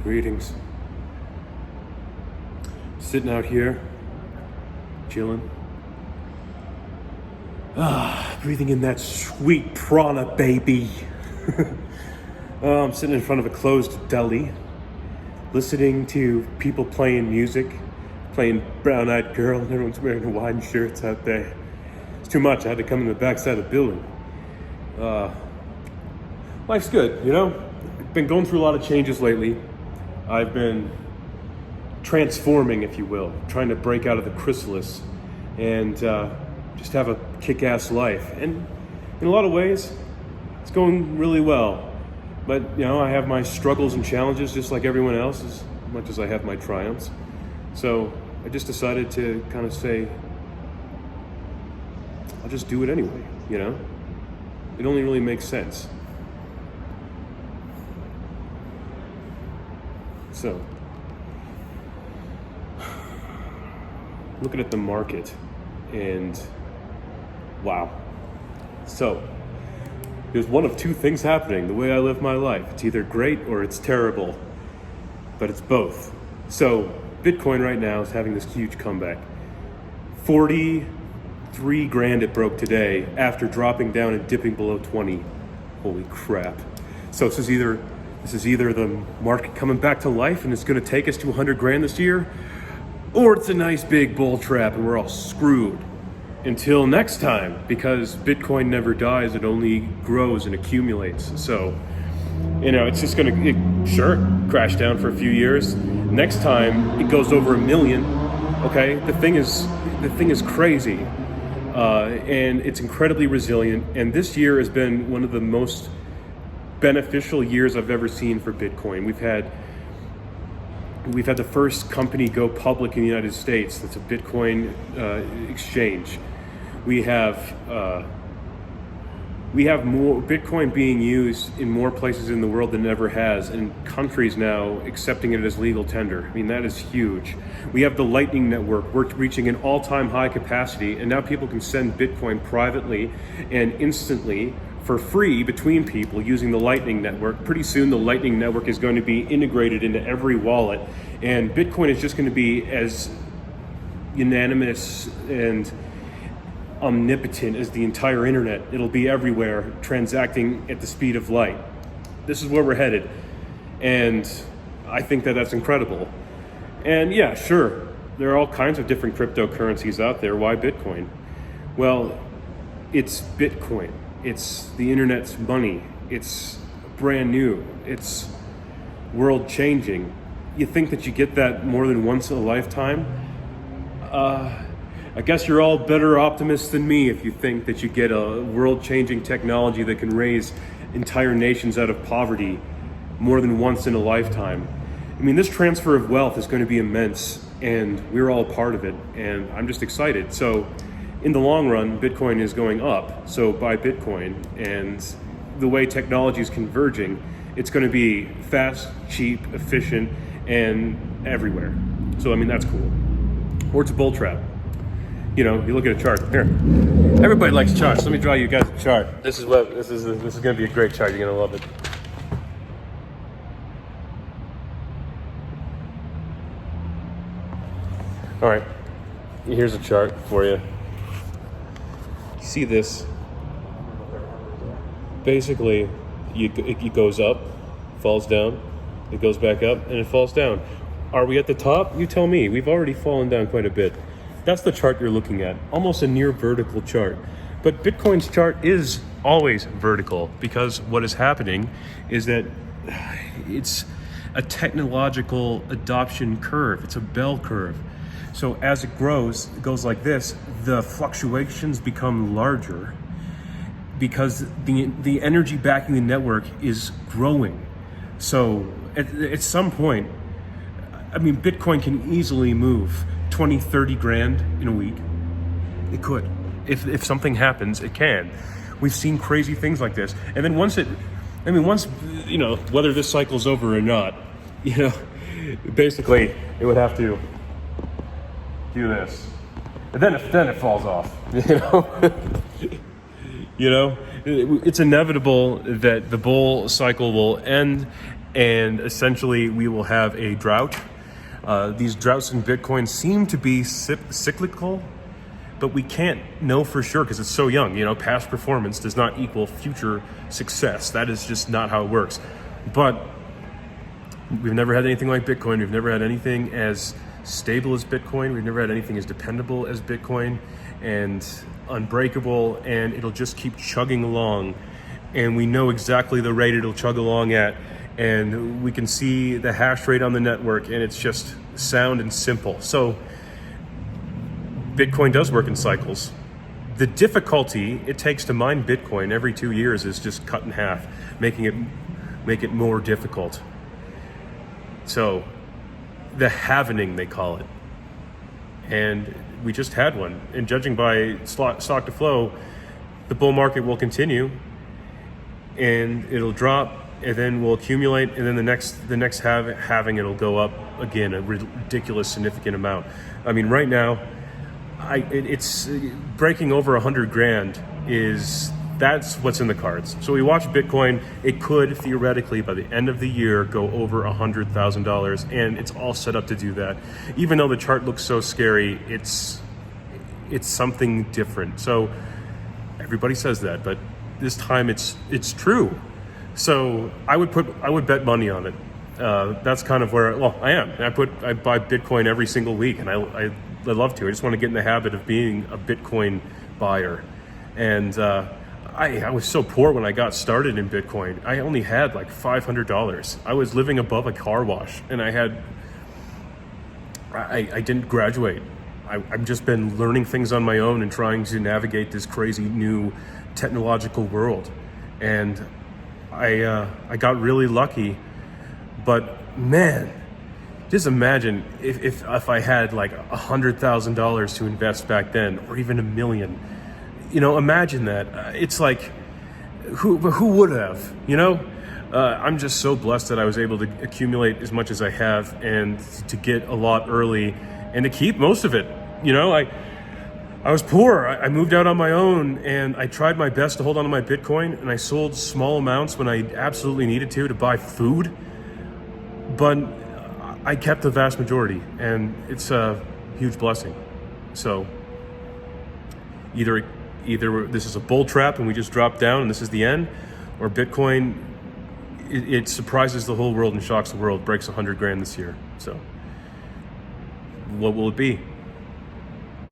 Greetings. Sitting out here, chilling. Breathing in that sweet prana, baby. I'm sitting in front of a closed deli, listening to people playing music, playing Brown Eyed Girl, and everyone's wearing Hawaiian shirts out there. It's too much. I had to come in the backside of the building. Life's good, you know? Been going through a lot of changes lately. I've been transforming, if you will, trying to break out of the chrysalis and just have a kick-ass life. And in a lot of ways, it's going really well. But, you know, I have my struggles and challenges just like everyone else, as much as I have my triumphs. So I just decided to kind of say, I'll just do it anyway, you know? It only really makes sense. So, looking at the market, and wow. So, there's one of two things happening the way I live my life. It's either great or it's terrible, but it's both. So, Bitcoin right now is having this huge comeback. 43 grand it broke today after dropping down and dipping below 20. Holy crap. So this is either the market coming back to life and it's going to take us to 100 grand this year, or it's a nice big bull trap and we're all screwed until next time, because Bitcoin never dies, it only grows and accumulates. So, you know, it's just going to, crash down for a few years. Next time it goes over 1 million. Okay, the thing is crazy, and it's incredibly resilient. And this year has been one of the most beneficial years I've ever seen for Bitcoin. We've had the first company go public in the United States that's a Bitcoin exchange. We have more Bitcoin being used in more places in the world than it ever has, and countries now accepting it as legal tender. I mean, that is huge. We have the Lightning Network. We're reaching an all-time high capacity, and now people can send Bitcoin privately and instantly for free between people using the Lightning Network. Pretty soon the Lightning Network is going to be integrated into every wallet, and Bitcoin is just going to be as unanimous and omnipotent as the entire internet. It'll be everywhere, transacting at the speed of light. This is where we're headed, and I think that that's incredible. And yeah, sure, there are all kinds of different cryptocurrencies out there. Why Bitcoin? Well, it's Bitcoin. It's the internet's money. It's brand new. It's world changing. You think that you get that more than once in a lifetime? I guess you're all better optimists than me if you think that you get a world changing technology that can raise entire nations out of poverty more than once in a lifetime. I mean, this transfer of wealth is going to be immense, and we're all part of it, and I'm just excited. So in the long run, Bitcoin is going up, so buy Bitcoin. And the way technology is converging, it's going to be fast, cheap, efficient, and everywhere. So, I mean, that's cool. Or it's a bull trap. You know, you look at a chart. Here, everybody likes charts. Let me draw you guys a chart. This is going to be a great chart. You're going to love it. All right, here's a chart for you. See this? Basically, it goes up, falls down, it goes back up, and it falls down. Are we at the top? You tell me. We've already fallen down quite a bit. That's the chart you're looking at, almost a near vertical chart. But Bitcoin's chart is always vertical, because what is happening is that it's a technological adoption curve. It's a bell curve. So as it grows, it goes like this, the fluctuations become larger because the energy backing the network is growing. So at some point, I mean, Bitcoin can easily move 20, 30 grand in a week. It could. If something happens, it can. We've seen crazy things like this. And then once, you know, whether this cycle's over or not, you know, basically it would have to do this. And then it falls off, you know? You know, it's inevitable that the bull cycle will end, and essentially we will have a drought. These droughts in Bitcoin seem to be cyclical, but we can't know for sure because it's so young. Past performance does not equal future success. That is just not how it works. But we've never had anything like Bitcoin. We've never had anything as stable as Bitcoin. We've never had anything as dependable as Bitcoin, and unbreakable, and it'll just keep chugging along. And we know exactly the rate it'll chug along at, and we can see the hash rate on the network, and it's just sound and simple. So Bitcoin does work in cycles. The difficulty it takes to mine Bitcoin every 2 years is just cut in half, make it more difficult. So the halvening, they call it. And we just had one. And judging by stock to flow, the bull market will continue, and it'll drop, and then we'll accumulate, and then the next halving it'll go up again, a ridiculous significant amount. I mean, right now, it's breaking over 100 grand that's what's in the cards. So we watch Bitcoin, it could theoretically by the end of the year go over $100,000, and it's all set up to do that. Even though the chart looks so scary, it's something different. So everybody says that, but this time it's true. So I would bet money on it. That's kind of where I am. I buy Bitcoin every single week, and I love to. I just want to get in the habit of being a Bitcoin buyer. And I was so poor when I got started in Bitcoin. I only had like $500. I was living above a car wash, and I didn't graduate. I've just been learning things on my own and trying to navigate this crazy new technological world. And I got really lucky. But man, just imagine if I had like $100,000 to invest back then, or even $1 million. Imagine that. It's like, who would have? I'm just so blessed that I was able to accumulate as much as I have, and to get a lot early, and to keep most of it. I was poor. I moved out on my own, and I tried my best to hold on to my Bitcoin, and I sold small amounts when I absolutely needed to buy food. But I kept the vast majority, and it's a huge blessing. So either this is a bull trap and we just drop down and this is the end, or Bitcoin, it surprises the whole world and shocks the world, breaks 100 grand this year. So what will it be?